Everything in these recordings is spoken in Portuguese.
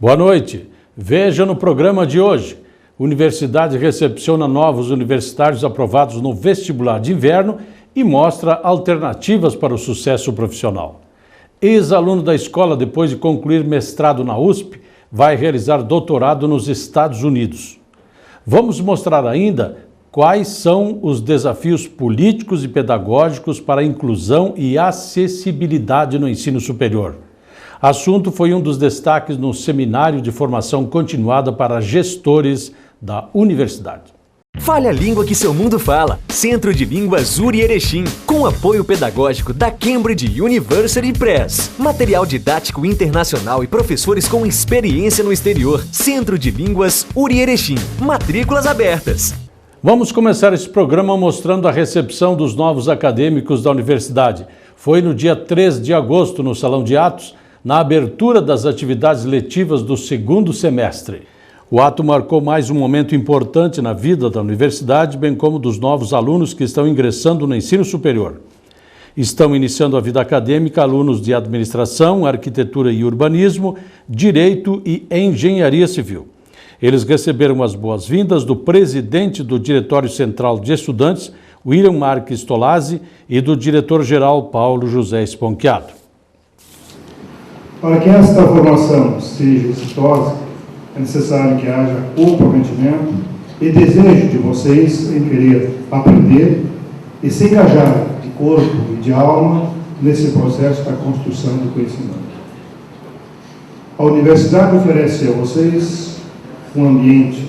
Boa noite. Veja no programa de hoje. Universidade recepciona novos universitários aprovados no vestibular de inverno e mostra alternativas para o sucesso profissional. Ex-aluno da escola, depois de concluir mestrado na USP, vai realizar doutorado nos Estados Unidos. Vamos mostrar ainda quais são os desafios políticos e pedagógicos para a inclusão e acessibilidade no ensino superior. Assunto foi um dos destaques no Seminário de Formação Continuada para Gestores da Universidade. Fale a língua que seu mundo fala. Centro de Línguas URI Erechim, com apoio pedagógico da Cambridge University Press. Material didático internacional e professores com experiência no exterior. Centro de Línguas URI Erechim. Matrículas abertas. Vamos começar esse programa mostrando a recepção dos novos acadêmicos da universidade. Foi no dia 3 de agosto, no Salão de Atos, na abertura das atividades letivas do segundo semestre. O ato marcou mais um momento importante na vida da universidade, bem como dos novos alunos que estão ingressando no ensino superior. Estão iniciando a vida acadêmica alunos de Administração, Arquitetura e Urbanismo, Direito e Engenharia Civil. Eles receberam as boas-vindas do presidente do Diretório Central de Estudantes, William Marques Tolazzi, e do diretor-geral Paulo José Sponchiato. Para que esta formação seja exitosa, é necessário que haja comprometimento e desejo de vocês em querer aprender e se engajar de corpo e de alma nesse processo da construção do conhecimento. A universidade oferece a vocês um ambiente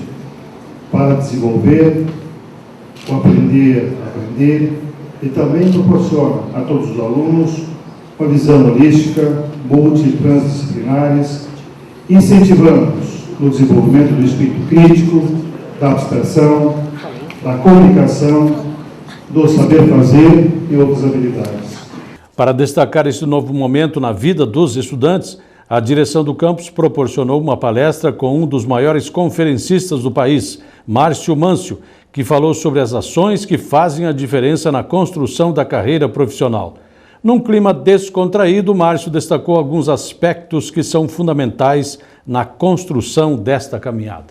para desenvolver, o aprender a aprender, e também proporciona a todos os alunos uma visão holística, multitransdisciplinares, incentivando-os no desenvolvimento do espírito crítico, da abstração, da comunicação, do saber fazer e outras habilidades. Para destacar esse novo momento na vida dos estudantes, a direção do campus proporcionou uma palestra com um dos maiores conferencistas do país, Márcio Mâncio, que falou sobre as ações que fazem a diferença na construção da carreira profissional. Num clima descontraído, Márcio destacou alguns aspectos que são fundamentais na construção desta caminhada.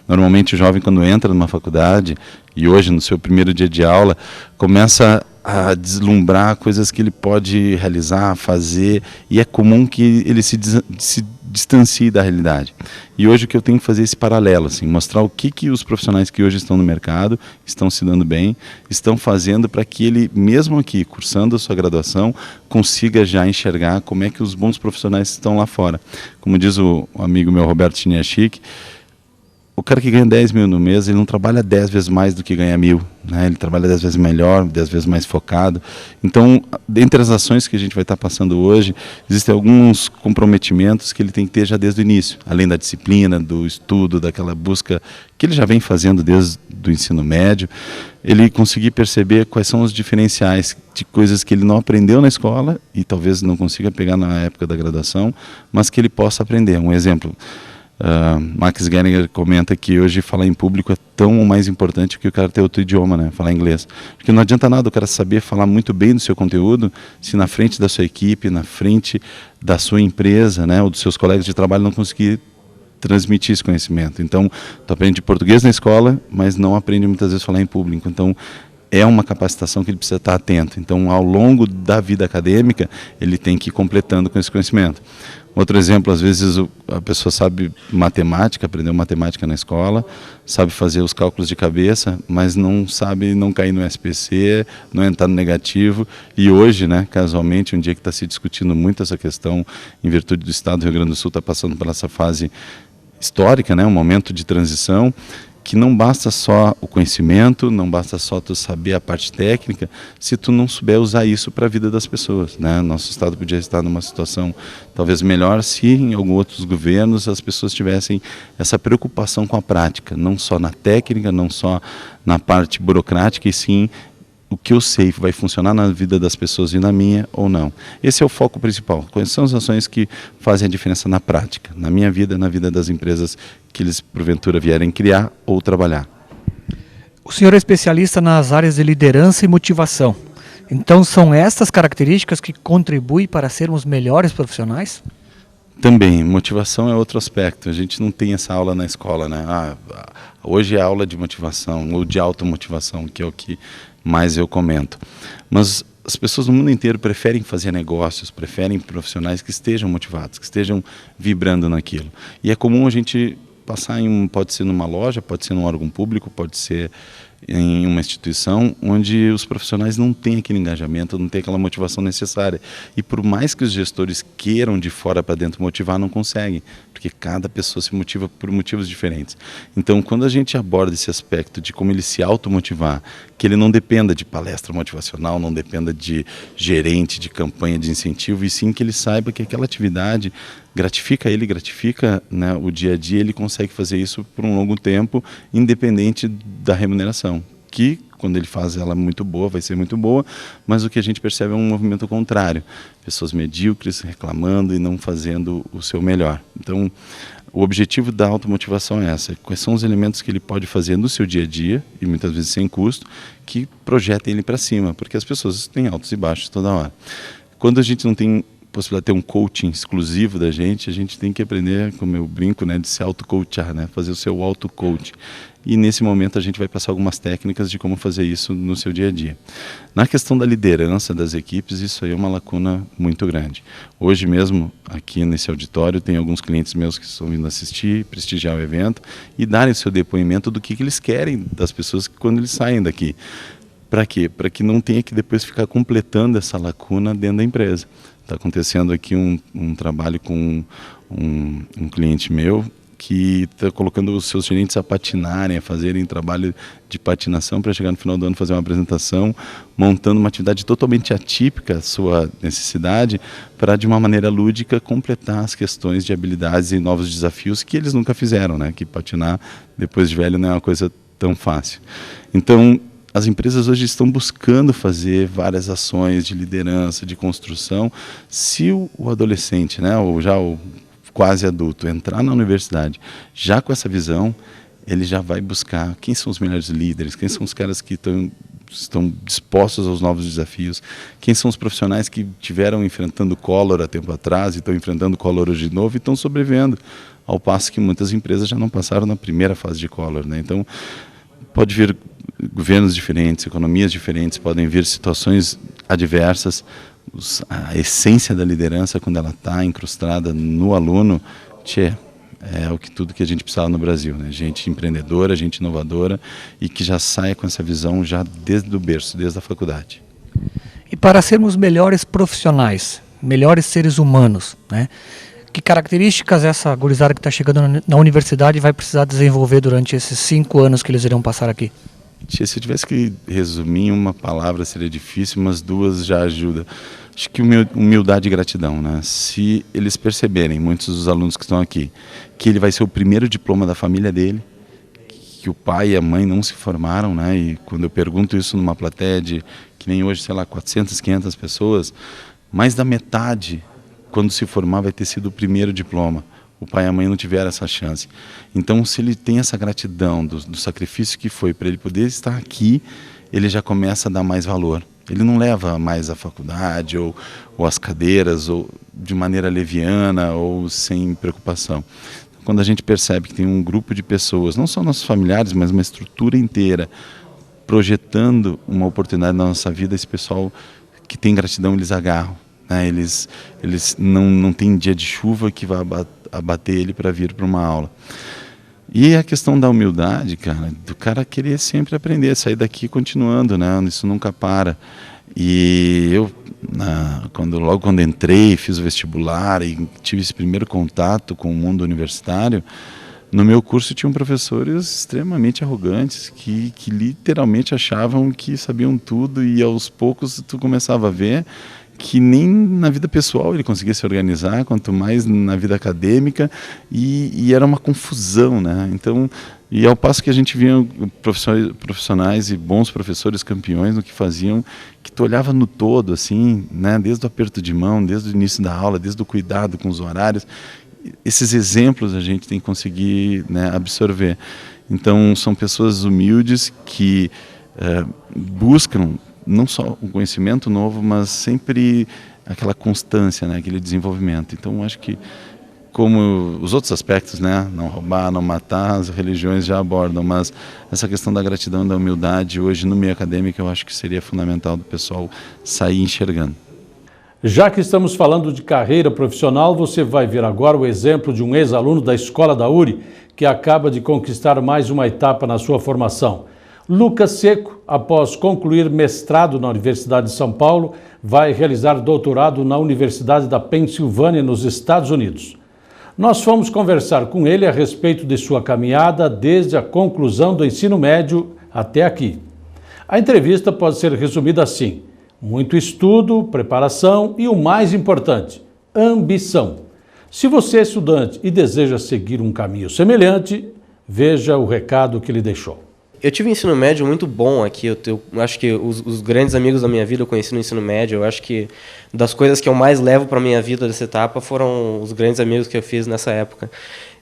Normalmente o jovem, quando entra numa faculdade, e hoje no seu primeiro dia de aula, começa a deslumbrar coisas que ele pode realizar, fazer, e é comum que ele se distancie da realidade. E hoje o que eu tenho que fazer é esse paralelo, assim, mostrar o que os profissionais que hoje estão no mercado, estão se dando bem, estão fazendo para que ele, mesmo aqui, cursando a sua graduação, consiga já enxergar como é que os bons profissionais estão lá fora. Como diz o amigo meu, Roberto Chiniachik, o cara que ganha 10 mil no mês, ele não trabalha 10 vezes mais do que ganha 1.000, né? Ele trabalha 10 vezes melhor, 10 vezes mais focado. Então, dentre as ações que a gente vai estar passando hoje, existem alguns comprometimentos que ele tem que ter já desde o início, além da disciplina, do estudo, daquela busca que ele já vem fazendo desde o ensino médio, ele conseguir perceber quais são os diferenciais de coisas que ele não aprendeu na escola e talvez não consiga pegar na época da graduação, mas que ele possa aprender. Um exemplo, Max Geringer comenta que hoje falar em público é tão ou mais importante que o cara ter outro idioma, né? Falar inglês. Porque não adianta nada o cara saber falar muito bem do seu conteúdo se na frente da sua equipe, na frente da sua empresa, né, ou dos seus colegas de trabalho não conseguir transmitir esse conhecimento. Então, tu aprende português na escola, mas não aprende muitas vezes a falar em público. Então, é uma capacitação que ele precisa estar atento. Então, ao longo da vida acadêmica, ele tem que ir completando com esse conhecimento. Outro exemplo, às vezes a pessoa sabe matemática, aprendeu matemática na escola, sabe fazer os cálculos de cabeça, mas não sabe não cair no SPC, não entrar no negativo. E hoje, né, casualmente, um dia que está se discutindo muito essa questão, em virtude do Estado do Rio Grande do Sul, está passando por essa fase histórica, né, um momento de transição, que não basta só o conhecimento, não basta só tu saber a parte técnica, se tu não souber usar isso para a vida das pessoas, né? Nosso estado podia estar numa situação talvez melhor se em alguns outros governos as pessoas tivessem essa preocupação com a prática, não só na técnica, não só na parte burocrática, e sim o que eu sei vai funcionar na vida das pessoas e na minha ou não. Esse é o foco principal. Quais são as ações que fazem a diferença na prática, na minha vida, na vida das empresas que eles porventura vierem criar ou trabalhar. O senhor é especialista nas áreas de liderança e motivação. Então são estas características que contribuem para sermos melhores profissionais? Também, motivação é outro aspecto. A gente não tem essa aula na escola, né? Hoje é aula de motivação ou de automotivação, que é o que mais eu comento. Mas as pessoas no mundo inteiro preferem fazer negócios, preferem profissionais que estejam motivados, que estejam vibrando naquilo. E é comum a gente passar pode ser numa loja, pode ser num órgão público, pode ser em uma instituição onde os profissionais não têm aquele engajamento, não têm aquela motivação necessária. E por mais que os gestores queiram de fora para dentro motivar, não conseguem, porque cada pessoa se motiva por motivos diferentes. Então, quando a gente aborda esse aspecto de como ele se automotivar, que ele não dependa de palestra motivacional, não dependa de gerente, de campanha de incentivo, e sim que ele saiba que aquela atividade gratifica ele, gratifica, né, o dia a dia, ele consegue fazer isso por um longo tempo, independente da remuneração, que quando ele faz ela muito boa, vai ser muito boa, mas o que a gente percebe é um movimento contrário, pessoas medíocres reclamando e não fazendo o seu melhor. Então, o objetivo da automotivação é essa, quais são os elementos que ele pode fazer no seu dia a dia, e muitas vezes sem custo, que projetem ele para cima, porque as pessoas têm altos e baixos toda hora. Quando a gente não tem possibilidade de ter um coaching exclusivo da gente, a gente tem que aprender, como eu brinco, né, de se auto-coachar, né, fazer o seu auto-coach. E nesse momento a gente vai passar algumas técnicas de como fazer isso no seu dia a dia. Na questão da liderança das equipes, isso aí é uma lacuna muito grande. Hoje mesmo, aqui nesse auditório, tem alguns clientes meus que estão vindo assistir, prestigiar o evento e darem o seu depoimento do que eles querem das pessoas quando eles saem daqui. Para quê? Para que não tenha que depois ficar completando essa lacuna dentro da empresa. Está acontecendo aqui um trabalho com um cliente meu que está colocando os seus gerentes a patinarem, a fazerem trabalho de patinação para chegar no final do ano fazer uma apresentação, montando uma atividade totalmente atípica à sua necessidade para, de uma maneira lúdica, completar as questões de habilidades e novos desafios que eles nunca fizeram, né? Que patinar depois de velho não é uma coisa tão fácil. Então, as empresas hoje estão buscando fazer várias ações de liderança, de construção. Se o adolescente, né, ou já o quase adulto, entrar na universidade já com essa visão, ele já vai buscar quem são os melhores líderes, quem são os caras que estão dispostos aos novos desafios, quem são os profissionais que tiveram enfrentando Collor há tempo atrás e estão enfrentando Collor hoje de novo e estão sobrevivendo, ao passo que muitas empresas já não passaram na primeira fase de Collor, né? Então, pode vir governos diferentes, economias diferentes, podem vir situações adversas. A essência da liderança, quando ela está incrustada no aluno, tudo que a gente precisava no Brasil, né? Gente empreendedora, gente inovadora e que já saia com essa visão já desde o berço, desde a faculdade. E para sermos melhores profissionais, melhores seres humanos, né? Que características essa gurizada que está chegando na universidade vai precisar desenvolver durante esses 5 anos que eles irão passar aqui? Se eu tivesse que resumir em uma palavra seria difícil, mas 2 já ajuda. Acho que humildade e gratidão, né? Se eles perceberem, muitos dos alunos que estão aqui, que ele vai ser o primeiro diploma da família dele, que o pai e a mãe não se formaram, né? E quando eu pergunto isso numa plateia de, que nem hoje, sei lá, 400, 500 pessoas, mais da metade, quando se formar, vai ter sido o primeiro diploma. O pai e a mãe não tiveram essa chance. Então, se ele tem essa gratidão do sacrifício que foi para ele poder estar aqui, ele já começa a dar mais valor. Ele não leva mais a faculdade ou as cadeiras ou de maneira leviana ou sem preocupação. Quando a gente percebe que tem um grupo de pessoas, não só nossos familiares, mas uma estrutura inteira, projetando uma oportunidade na nossa vida, esse pessoal que tem gratidão, eles agarram. Né? Eles não tem dia de chuva que vai abater ele para vir para uma aula. E a questão da humildade, cara, do cara querer sempre aprender, sair daqui continuando, né? Isso nunca para. E eu, logo quando entrei, fiz o vestibular e tive esse primeiro contato com o mundo universitário, no meu curso tinham professores extremamente arrogantes que literalmente achavam que sabiam tudo e aos poucos tu começava a ver que nem na vida pessoal ele conseguia se organizar, quanto mais na vida acadêmica, e era uma confusão, né? Então, e ao passo que a gente via profissionais e bons professores campeões no que faziam, que tu olhava no todo, assim, né? Desde o aperto de mão, desde o início da aula, desde o cuidado com os horários, esses exemplos a gente tem que conseguir, né, absorver. Então, são pessoas humildes que buscam não só um conhecimento novo, mas sempre aquela constância, né, aquele desenvolvimento. Então, acho que como os outros aspectos, né? Não roubar, não matar, as religiões já abordam, mas essa questão da gratidão e da humildade, hoje no meio acadêmico, eu acho que seria fundamental do pessoal sair enxergando. Já que estamos falando de carreira profissional, você vai ver agora o exemplo de um ex-aluno da Escola da URI, que acaba de conquistar mais uma etapa na sua formação. Lucas Seco, após concluir mestrado na Universidade de São Paulo, vai realizar doutorado na Universidade da Pensilvânia, nos Estados Unidos. Nós fomos conversar com ele a respeito de sua caminhada desde a conclusão do ensino médio até aqui. A entrevista pode ser resumida assim: muito estudo, preparação e o mais importante, ambição. Se você é estudante e deseja seguir um caminho semelhante, veja o recado que ele deixou. Eu tive um ensino médio muito bom aqui. Eu acho que os grandes amigos da minha vida eu conheci no ensino médio. Eu acho que das coisas que eu mais levo para a minha vida dessa etapa foram os grandes amigos que eu fiz nessa época.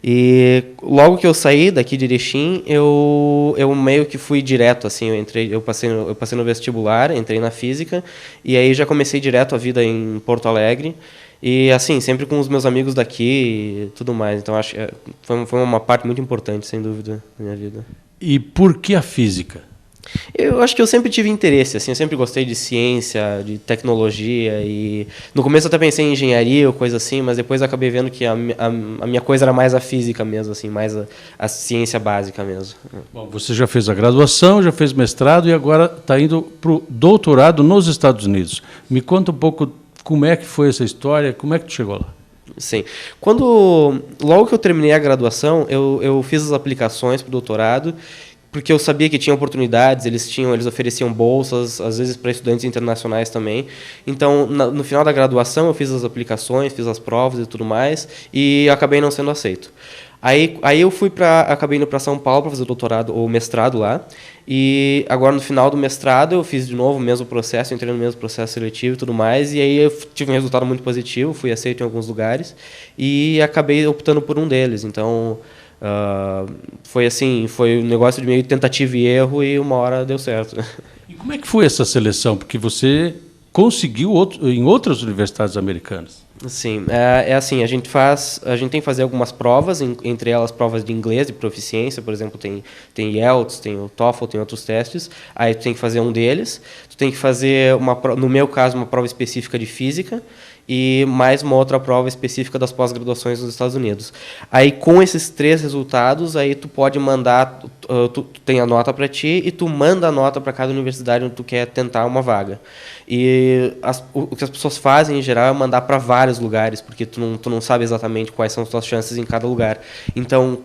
E logo que eu saí daqui de Erechim, eu meio que fui direto, assim, eu passei no vestibular, entrei na física, e aí já comecei direto a vida em Porto Alegre. E assim, sempre com os meus amigos daqui e tudo mais. Então acho que foi uma parte muito importante, sem dúvida, da minha vida. E por que a física? Eu acho que eu sempre tive interesse, assim, eu sempre gostei de ciência, de tecnologia, e no começo eu até pensei em engenharia ou coisa assim, mas depois eu acabei vendo que a minha coisa era mais a física mesmo, assim, mais a ciência básica mesmo. Bom, você já fez a graduação, já fez mestrado e agora está indo para o doutorado nos Estados Unidos. Me conta um pouco como é que foi essa história, como é que tu chegou lá? Sim. Logo que eu terminei a graduação, eu fiz as aplicações para o doutorado, porque eu sabia que tinha oportunidades, eles ofereciam bolsas, às vezes para estudantes internacionais também. Então, no final da graduação, eu fiz as aplicações, fiz as provas e tudo mais, e acabei não sendo aceito. Aí eu acabei indo para São Paulo para fazer o doutorado ou mestrado lá. E agora no final do mestrado eu fiz de novo o mesmo processo, entrei no mesmo processo seletivo e tudo mais. E aí eu tive um resultado muito positivo, fui aceito em alguns lugares e acabei optando por um deles. Então foi assim, foi um negócio de meio tentativa e erro e uma hora deu certo. E como é que foi essa seleção? Porque você conseguiu em outras universidades americanas. Sim, é assim, a gente tem que fazer algumas provas, entre elas provas de inglês, de proficiência, por exemplo, tem IELTS, tem o TOEFL, tem outros testes, aí tu tem que fazer um deles, tu tem que fazer, no meu caso, uma prova específica de física, e mais uma outra prova específica das pós-graduações nos Estados Unidos. Aí, com esses 3 resultados, aí tu pode mandar, tu tem a nota para ti e tu manda a nota para cada universidade onde tu quer tentar uma vaga. E o que as pessoas fazem, em geral, é mandar para vários lugares, porque tu não sabe exatamente quais são as tuas chances em cada lugar. Então,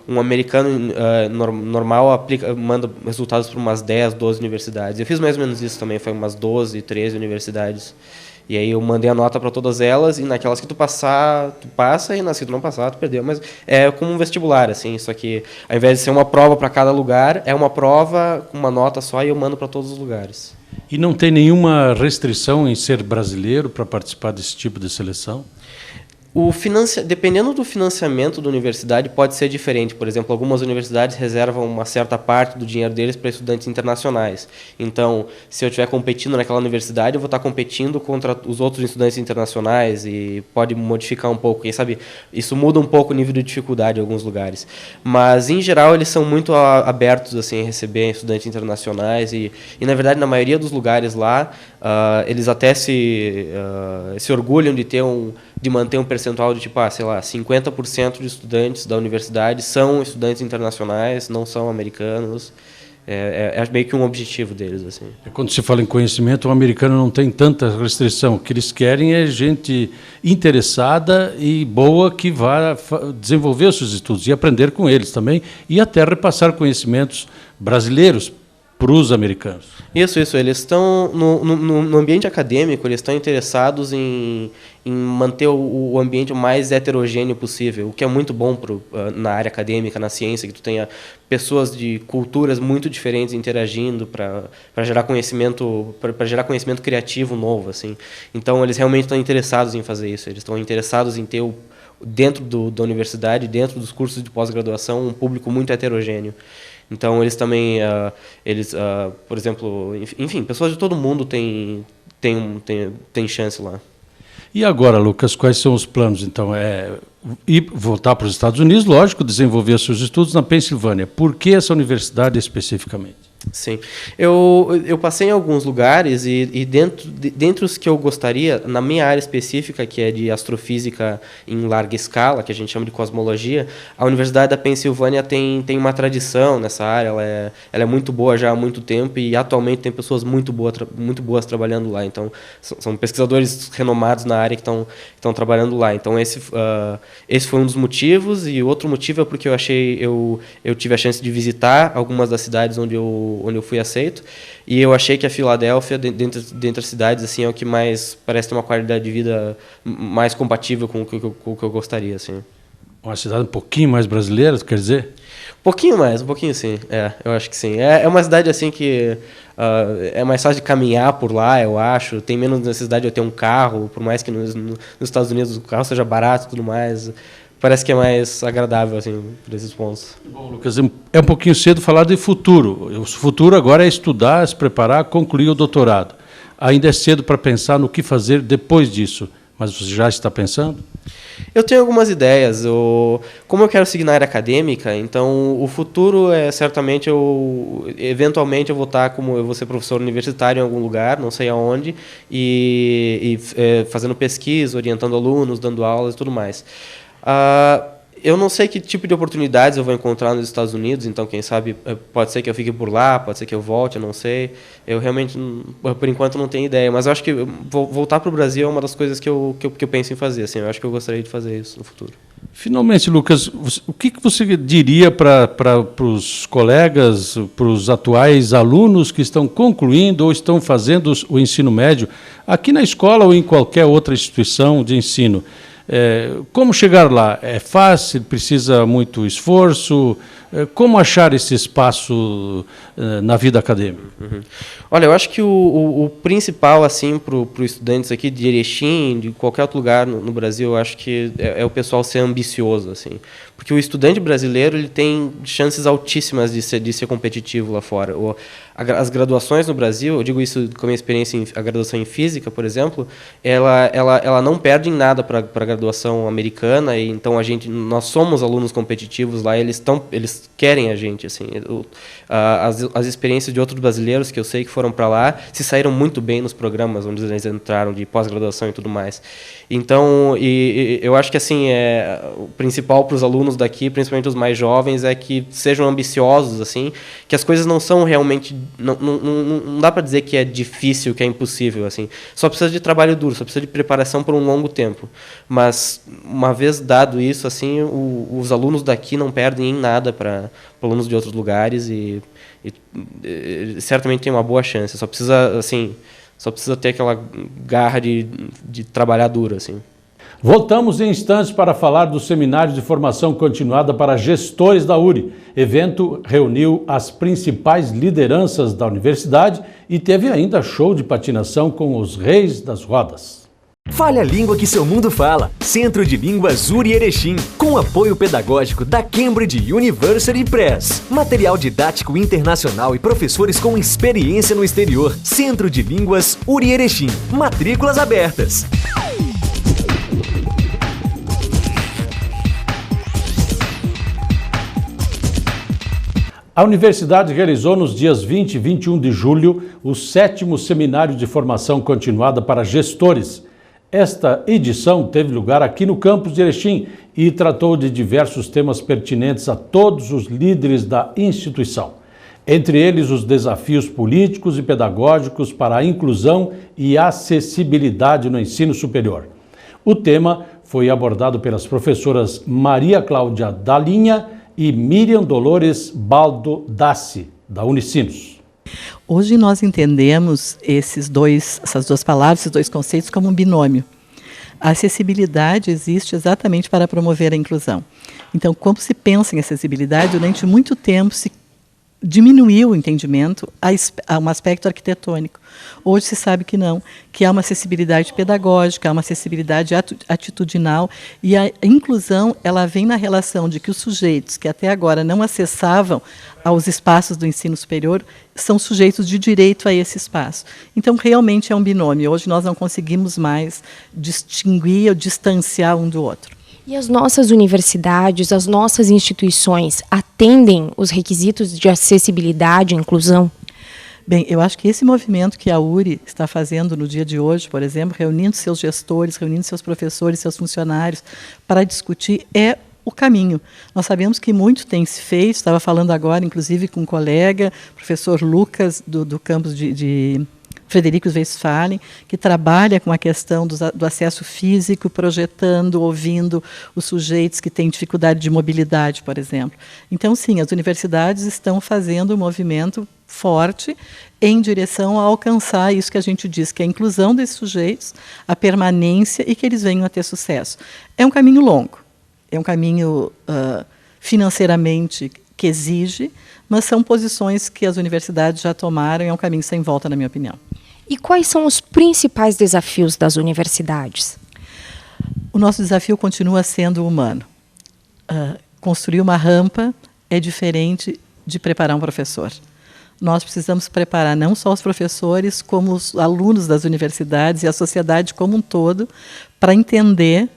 um americano normal manda resultados para umas 10, 12 universidades. Eu fiz mais ou menos isso também, foi umas 12, 13 universidades. E aí eu mandei a nota para todas elas, e naquelas que tu passar, tu passa, e nas que tu não passar, tu perdeu. Mas é como um vestibular, assim, só que ao invés de ser uma prova para cada lugar, é uma prova com uma nota só e eu mando para todos os lugares. E não tem nenhuma restrição em ser brasileiro para participar desse tipo de seleção? Dependendo do financiamento da universidade, pode ser diferente. Por exemplo, algumas universidades reservam uma certa parte do dinheiro deles para estudantes internacionais. Então, se eu estiver competindo naquela universidade, eu vou estar competindo contra os outros estudantes internacionais e pode modificar um pouco. Quem sabe, isso muda um pouco o nível de dificuldade em alguns lugares. Mas, em geral, eles são muito abertos assim, a receber estudantes internacionais e na verdade, na maioria dos lugares lá, eles até se orgulham de manter um percentual de, tipo, sei lá, 50% de estudantes da universidade são estudantes internacionais, não são americanos. É meio que um objetivo deles, assim. Quando se fala em conhecimento, o americano não tem tanta restrição. O que eles querem é gente interessada e boa que vá desenvolver os seus estudos e aprender com eles também e até repassar conhecimentos brasileiros para os americanos. Isso. Eles estão, no ambiente acadêmico, eles estão interessados em manter o ambiente o mais heterogêneo possível, o que é muito bom na área acadêmica, na ciência, que tu tenha pessoas de culturas muito diferentes interagindo para gerar conhecimento criativo novo, assim. Então, eles realmente estão interessados em fazer isso. Eles estão interessados em ter dentro da universidade, dentro dos cursos de pós-graduação, um público muito heterogêneo. Então, eles também, por exemplo, enfim, pessoas de todo mundo têm chance lá. E agora, Lucas, quais são os planos? Então, ir voltar para os Estados Unidos, lógico, desenvolver seus estudos na Pensilvânia. Por que essa universidade especificamente? Sim. Eu passei em alguns lugares e dentre os que eu gostaria, na minha área específica, que é de astrofísica em larga escala, que a gente chama de cosmologia, a Universidade da Pensilvânia tem uma tradição nessa área, ela é muito boa já há muito tempo e atualmente tem pessoas muito boas trabalhando lá. Então, são pesquisadores renomados na área que estão trabalhando lá. Então, esse foi um dos motivos, e outro motivo é porque eu tive a chance de visitar algumas das cidades onde eu fui aceito, e eu achei que a Filadélfia, dentre as cidades, assim, é o que mais parece ter uma qualidade de vida mais compatível com o que eu gostaria, assim. Uma cidade um pouquinho mais brasileira, quer dizer? Um pouquinho sim, eu acho que sim. É uma cidade assim que é mais fácil de caminhar por lá, eu acho, tem menos necessidade de eu ter um carro, por mais que nos Estados Unidos o carro seja barato e tudo mais. Parece que é mais agradável, assim, por esses pontos. Bom, Lucas, é um pouquinho cedo falar de futuro. O futuro agora é estudar, se preparar, concluir o doutorado. Ainda é cedo para pensar no que fazer depois disso, mas você já está pensando? Eu tenho algumas ideias. Como eu quero seguir na área acadêmica, então o futuro é certamente eventualmente eu vou ser professor universitário em algum lugar, não sei aonde, e fazendo pesquisa, orientando alunos, dando aulas e tudo mais. Eu não sei que tipo de oportunidades eu vou encontrar nos Estados Unidos, então, quem sabe, pode ser que eu fique por lá, pode ser que eu volte, eu não sei. Eu realmente, por enquanto, não tenho ideia. Mas eu acho que voltar para o Brasil é uma das coisas que eu penso em fazer. Assim, eu acho que eu gostaria de fazer isso no futuro. Finalmente, Lucas, o que você diria para os colegas, para os atuais alunos que estão concluindo ou estão fazendo o ensino médio, aqui na escola ou em qualquer outra instituição de ensino? Como chegar lá? É fácil? Precisa muito esforço? Como achar esse espaço na vida acadêmica? Uhum. Olha, eu acho que o principal, assim, para os estudantes aqui de Erechim, de qualquer outro lugar no Brasil, eu acho que é o pessoal ser ambicioso, assim. Porque o estudante brasileiro ele tem chances altíssimas de ser competitivo lá fora. As graduações no Brasil, eu digo isso com a minha experiência, a graduação em física, por exemplo, ela não perde em nada para a graduação americana, e então nós somos alunos competitivos lá, eles querem a gente, assim. As experiências de outros brasileiros que eu sei que foram para lá se saíram muito bem nos programas onde eles entraram de pós-graduação e tudo mais. Então, eu acho que assim o principal para os alunos daqui, principalmente os mais jovens, é que sejam ambiciosos, assim, que as coisas não são realmente, não dá para dizer que é difícil, que é impossível, assim. Só precisa de trabalho duro, só precisa de preparação por um longo tempo. Mas uma vez dado isso, assim, os alunos daqui não perdem em nada para alunos de outros lugares e certamente tem uma boa chance. Só precisa ter aquela garra de trabalhar duro, assim. Voltamos em instantes para falar do Seminário de Formação Continuada para Gestores da URI. Evento reuniu as principais lideranças da universidade e teve ainda show de patinação com os reis das rodas. Fale a língua que seu mundo fala. Centro de Línguas URI Erechim, com apoio pedagógico da Cambridge University Press. Material didático internacional e professores com experiência no exterior. Centro de Línguas URI Erechim. Matrículas abertas. A universidade realizou nos dias 20 e 21 de julho o 7º Seminário de Formação Continuada para Gestores. Esta edição teve lugar aqui no campus de Erechim e tratou de diversos temas pertinentes a todos os líderes da instituição. Entre eles, os desafios políticos e pedagógicos para a inclusão e acessibilidade no ensino superior. O tema foi abordado pelas professoras Maria Cláudia Dalinha e Miriam Dolores Baldo Dassi, da Unicinos. Hoje nós entendemos essas duas palavras, esses dois conceitos como um binômio. A acessibilidade existe exatamente para promover a inclusão. Então, quando se pensa em acessibilidade, durante muito tempo se diminuiu o entendimento a um aspecto arquitetônico. Hoje se sabe que não, que há uma acessibilidade pedagógica, há uma acessibilidade atitudinal, e a inclusão ela vem na relação de que os sujeitos que até agora não acessavam aos espaços do ensino superior são sujeitos de direito a esse espaço. Então, realmente é um binômio. Hoje nós não conseguimos mais distinguir ou distanciar um do outro. E as nossas universidades, as nossas instituições atendem os requisitos de acessibilidade e inclusão? Bem, eu acho que esse movimento que a URI está fazendo no dia de hoje, por exemplo, reunindo seus gestores, reunindo seus professores, seus funcionários, para discutir, é o caminho. Nós sabemos que muito tem se feito, estava falando agora, inclusive, com um colega, professor Lucas, do campus de Frederico Westphalen, que trabalha com a questão do acesso físico, projetando, ouvindo os sujeitos que têm dificuldade de mobilidade, por exemplo. Então, sim, as universidades estão fazendo um movimento forte em direção a alcançar isso que a gente diz, que é a inclusão desses sujeitos, a permanência e que eles venham a ter sucesso. É um caminho longo, é um caminho financeiramente que exige, mas são posições que as universidades já tomaram e é um caminho sem volta, na minha opinião. E quais são os principais desafios das universidades? O nosso desafio continua sendo humano. Construir uma rampa é diferente de preparar um professor. Nós precisamos preparar não só os professores, como os alunos das universidades e a sociedade como um todo, para entender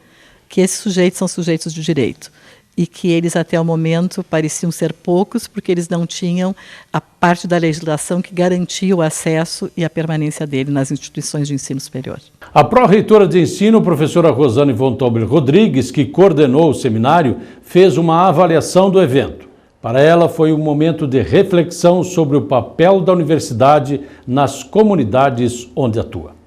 que esses sujeitos são sujeitos de direito. E que eles, até o momento, pareciam ser poucos, porque eles não tinham a parte da legislação que garantia o acesso e a permanência dele nas instituições de ensino superior. A pró-reitora de ensino, professora Rosane von Tobel Rodrigues, que coordenou o seminário, fez uma avaliação do evento. Para ela, foi um momento de reflexão sobre o papel da universidade nas comunidades onde atua.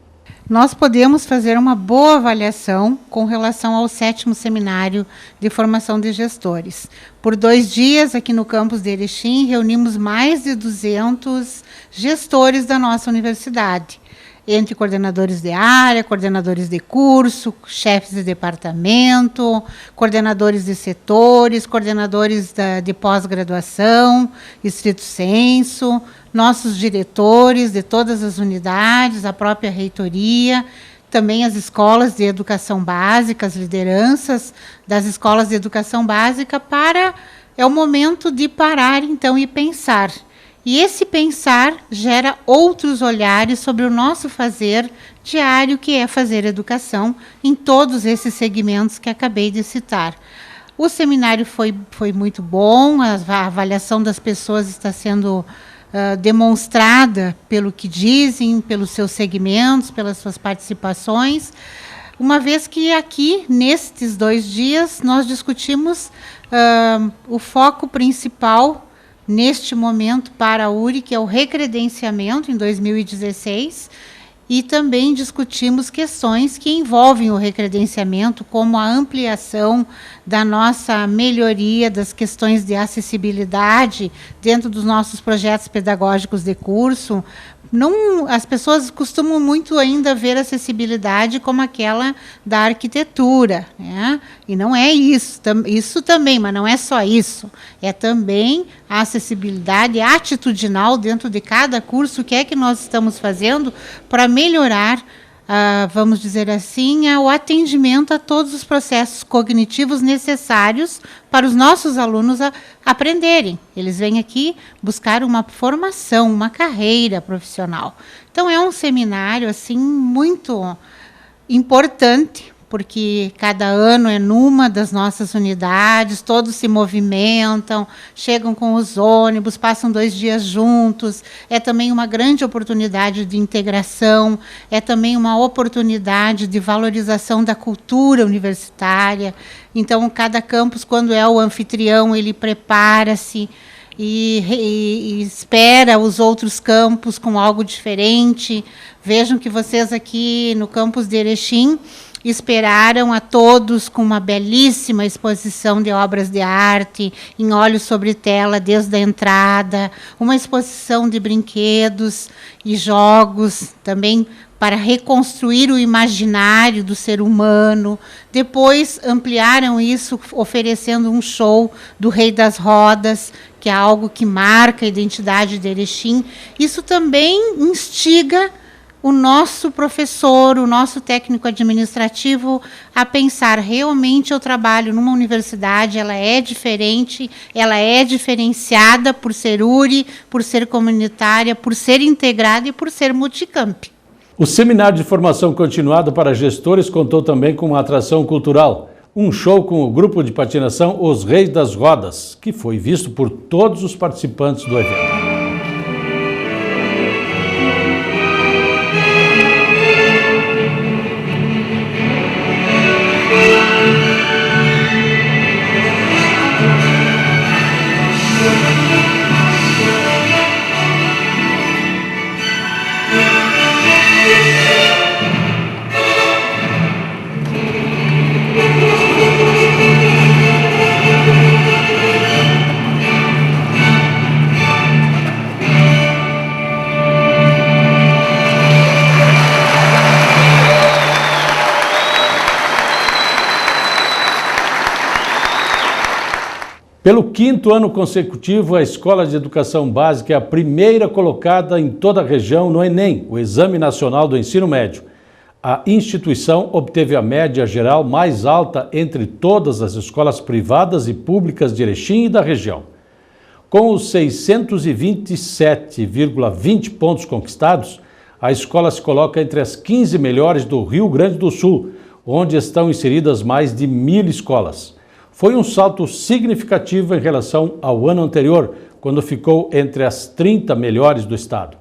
Nós podemos fazer uma boa avaliação com relação ao 7º Seminário de Formação de Gestores. Por 2 dias, aqui no campus de Erechim, reunimos mais de 200 gestores da nossa universidade, entre coordenadores de área, coordenadores de curso, chefes de departamento, coordenadores de setores, coordenadores de pós-graduação, estrito sensu, nossos diretores de todas as unidades, a própria reitoria, também as escolas de educação básica, as lideranças das escolas de educação básica, é o momento de parar, então, e pensar. E esse pensar gera outros olhares sobre o nosso fazer diário, que é fazer educação em todos esses segmentos que acabei de citar. O seminário foi muito bom, a avaliação das pessoas está sendo demonstrada pelo que dizem, pelos seus segmentos, pelas suas participações, uma vez que aqui, nestes 2 dias, nós discutimos o foco principal neste momento para a URI, que é o recredenciamento em 2016, e também discutimos questões que envolvem o recredenciamento, como a ampliação da nossa melhoria das questões de acessibilidade dentro dos nossos projetos pedagógicos de curso. As pessoas costumam muito ainda ver a acessibilidade como aquela da arquitetura, né? E não é isso. Isso também, mas não é só isso. É também a acessibilidade atitudinal dentro de cada curso. O que é que nós estamos fazendo para melhorar, vamos dizer assim, o atendimento a todos os processos cognitivos necessários para os nossos alunos aprenderem. Eles vêm aqui buscar uma formação, uma carreira profissional. Então, é um seminário assim, muito importante, porque cada ano é numa das nossas unidades, todos se movimentam, chegam com os ônibus, passam 2 dias juntos. É também uma grande oportunidade de integração, é também uma oportunidade de valorização da cultura universitária. Então, cada campus, quando é o anfitrião, ele prepara-se e espera os outros campos com algo diferente. Vejam que vocês aqui no campus de Erechim esperaram a todos com uma belíssima exposição de obras de arte em óleo sobre tela desde a entrada, uma exposição de brinquedos e jogos também para reconstruir o imaginário do ser humano. Depois ampliaram isso oferecendo um show do Rei das Rodas, que é algo que marca a identidade de Erechim. Isso também instiga o nosso professor, o nosso técnico administrativo a pensar, realmente eu trabalho numa universidade, ela é diferente, ela é diferenciada por ser URI, por ser comunitária, por ser integrada e por ser multicamp. O Seminário de Formação Continuada para Gestores contou também com uma atração cultural, um show com o grupo de patinação Os Reis das Rodas, que foi visto por todos os participantes do evento. Pelo 5º ano consecutivo, a Escola de Educação Básica é a primeira colocada em toda a região no Enem, o Exame Nacional do Ensino Médio. A instituição obteve a média geral mais alta entre todas as escolas privadas e públicas de Erechim e da região. Com os 627,20 pontos conquistados, a escola se coloca entre as 15 melhores do Rio Grande do Sul, onde estão inseridas mais de 1.000 escolas. Foi um salto significativo em relação ao ano anterior, quando ficou entre as 30 melhores do estado.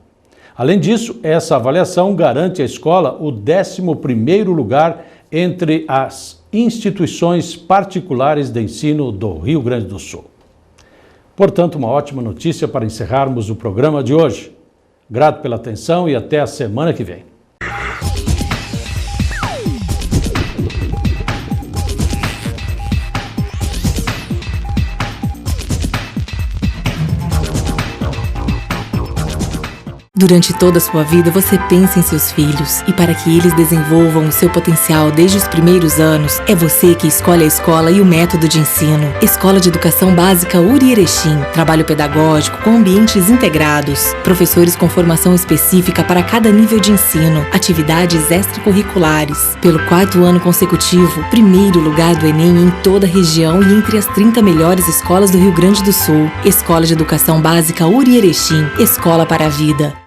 Além disso, essa avaliação garante à escola o 11º lugar entre as instituições particulares de ensino do Rio Grande do Sul. Portanto, uma ótima notícia para encerrarmos o programa de hoje. Grato pela atenção e até a semana que vem. Durante toda a sua vida, você pensa em seus filhos e para que eles desenvolvam o seu potencial desde os primeiros anos, é você que escolhe a escola e o método de ensino. Escola de Educação Básica URI Erechim. Trabalho pedagógico com ambientes integrados. Professores com formação específica para cada nível de ensino. Atividades extracurriculares. Pelo 4º ano consecutivo, primeiro lugar do Enem em toda a região e entre as 30 melhores escolas do Rio Grande do Sul. Escola de Educação Básica URI Erechim. Escola para a vida.